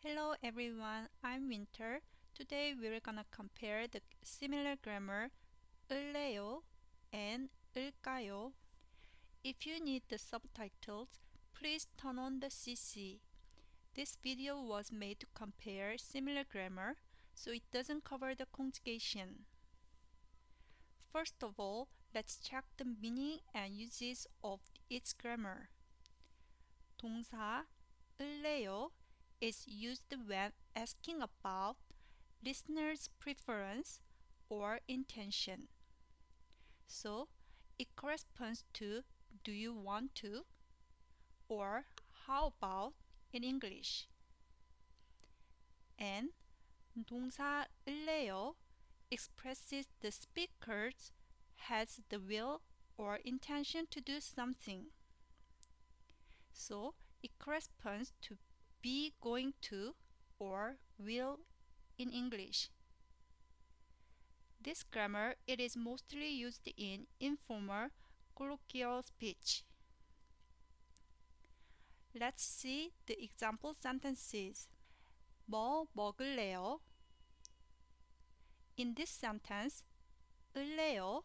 Hello everyone, I'm Winter. Today we're gonna compare the similar grammar 을래요 and 을까요. If you need the subtitles, please turn on the CC. This video was made to compare similar grammar, so it doesn't cover the conjugation. First of all, let's check the meaning and uses of each grammar. 동사 을래요 is used when asking about listener's preference or intention. So, it corresponds to do you want to or how about in English. And 동사 을래요 expresses the speaker's has the will or intention to do something. So, it corresponds to be going to or will in English. This grammar it is mostly used in informal colloquial speech. Let's see the example sentences. 뭐 먹을래요? In this sentence, 을래요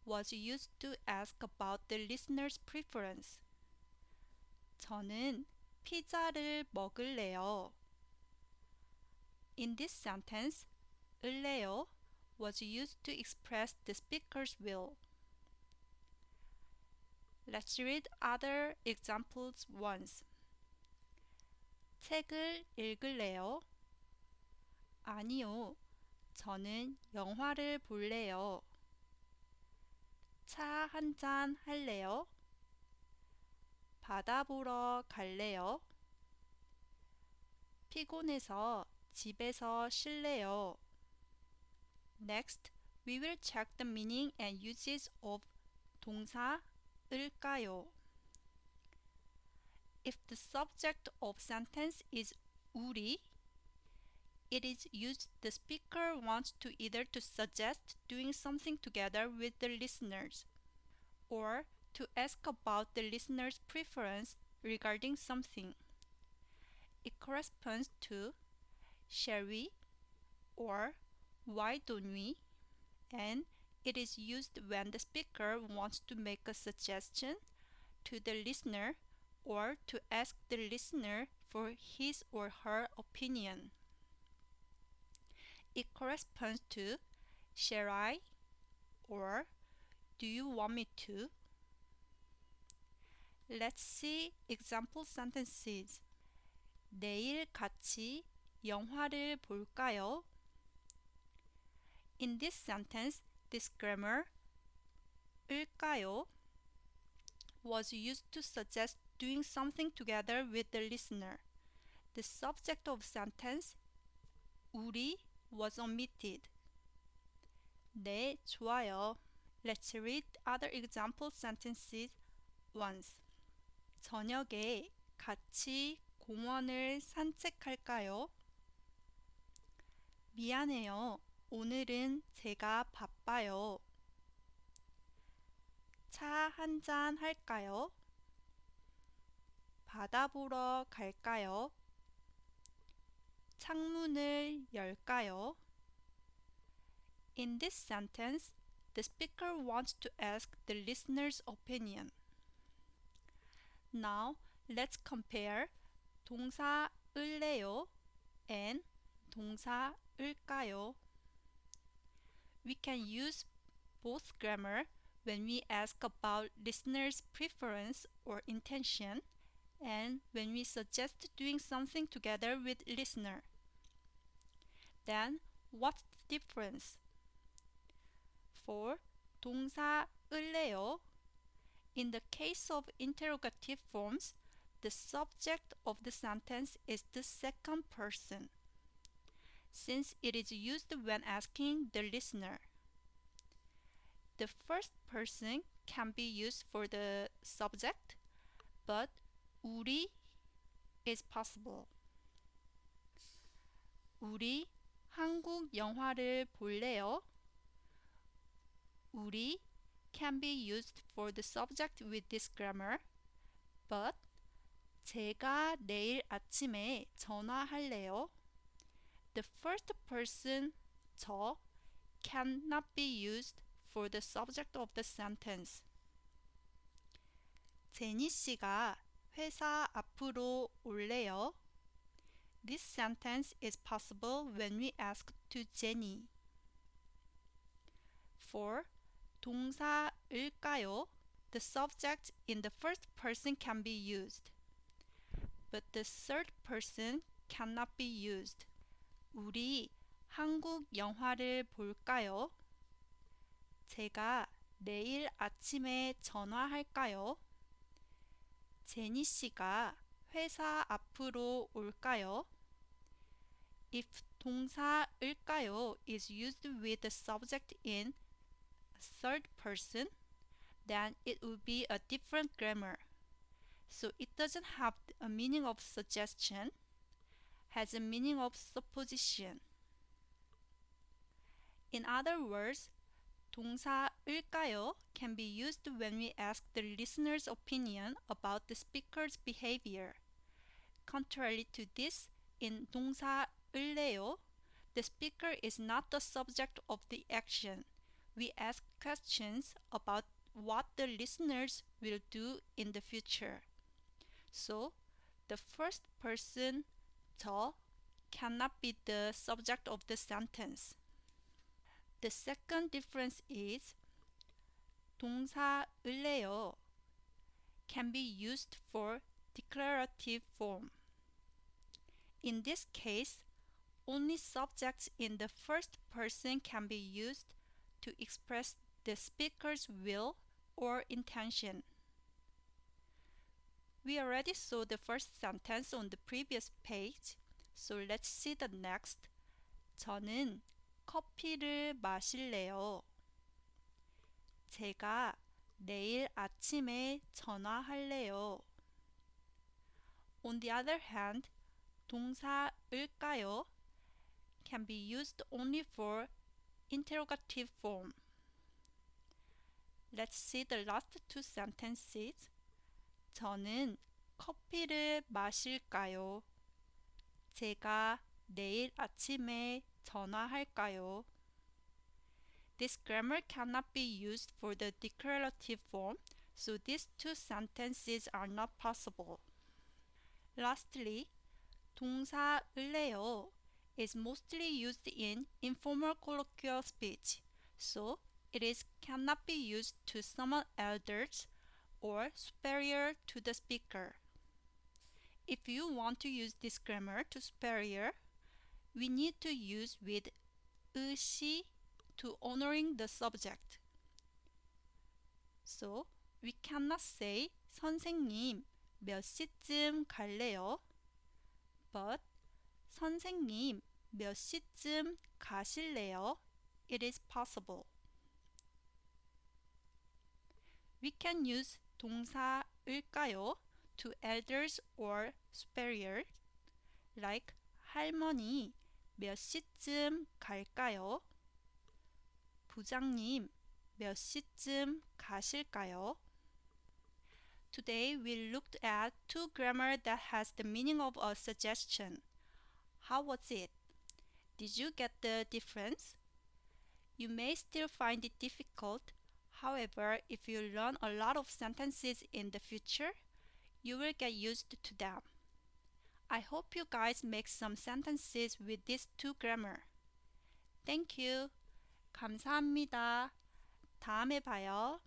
was used to ask about the listener's preference. 저는 피자를 먹을래요. In this sentence, 을래요 was used to express the speaker's will. Let's read other examples once. 책을 읽을래요? 아니요, 저는 영화를 볼래요. 차 한 잔 할래요? 바다 보러 갈래요? 피곤해서 집에서 쉴래요. Next, we will check the meaning and uses of 동사 을까요. If the subject of sentence is 우리, it is used the speaker wants to either to suggest doing something together with the listeners or to ask about the listener's preference regarding something. It corresponds to shall we or why don't we, and it is used when the speaker wants to make a suggestion to the listener or to ask the listener for his or her opinion. It corresponds to shall I or do you want me to? Let's see example sentences. 내일 같이 영화를 볼까요? In this sentence, this grammar 을까요 was used to suggest doing something together with the listener. The subject of sentence 우리 was omitted. 네, 좋아요. Let's read other example sentences once. 저녁에 같이 공원을 산책할까요? 미안해요. 오늘은 제가 바빠요. 차 한 잔 할까요? 바다 보러 갈까요? 창문을 열까요? In this sentence, the speaker wants to ask the listener's opinion. Now, let's compare 동사 을래요 and 동사 을까요. We can use both grammar when we ask about listener's preference or intention and when we suggest doing something together with listener. Then, what's the difference? For 동사 을래요, in the case of interrogative forms, the subject of the sentence is the second person, since it is used when asking the listener. The first person can be used for the subject, but 우리 is possible. 우리 한국 영화를 볼래요? 우리 can be used for the subject with this grammar, but 제가 내일 아침에 전화할래요. The first person 저 cannot be used for the subject of the sentence. 제니 씨가 회사 앞으로 올래요? This sentence is possible when we ask to Jenny. For 동사일까요? The subject in the first person can be used, but the third person cannot be used. 우리 한국 영화를 볼까요? 제가 내일 아침에 전화할까요? 제니 씨가 회사 앞으로 올까요? If 동사일까요 is used with the subject in third person, then it would be a different grammar. So it doesn't have a meaning of suggestion, has a meaning of supposition. In other words, 동사일까요 can be used when we ask the listener's opinion about the speaker's behavior. Contrary to this, in 동사을래요, the speaker is not the subject of the action. We ask questions about what the listeners will do in the future. So, the first person, 저, cannot be the subject of the sentence. The second difference is 동사을래요 can be used for declarative form. In this case, only subjects in the first person can be used to express the speaker's will or intention. We already saw the first sentence on the previous page, so let's see the next. 저는 커피를 마실래요. 제가 내일 아침에 전화할래요. On the other hand, 동사을까요 can be used only for interrogative form. Let's see the last two sentences. 저는 커피를 마실까요? 제가 내일 아침에 전화할까요? This grammar cannot be used for the declarative form, so these two sentences are not possible. Lastly, 동사을래요 is mostly used in informal colloquial speech, so it cannot be used to summon elders or superior to the speaker. If you want to use this grammar to superior, we need to use with 의시 to honoring the subject. So, we cannot say 선생님 몇 시쯤 갈래요? But 선생님 몇 시쯤 가실래요? It is possible. We can use 동사을까요 to elders or superiors, like 할머니 몇 시쯤 갈까요? 부장님 몇 시쯤 가실까요? Today we looked at two grammar that has the meaning of a suggestion. How was it? Did you get the difference? You may still find it difficult. However, if you learn a lot of sentences in the future, you will get used to them. I hope you guys make some sentences with these two grammar. Thank you. 감사합니다. 다음에 봐요.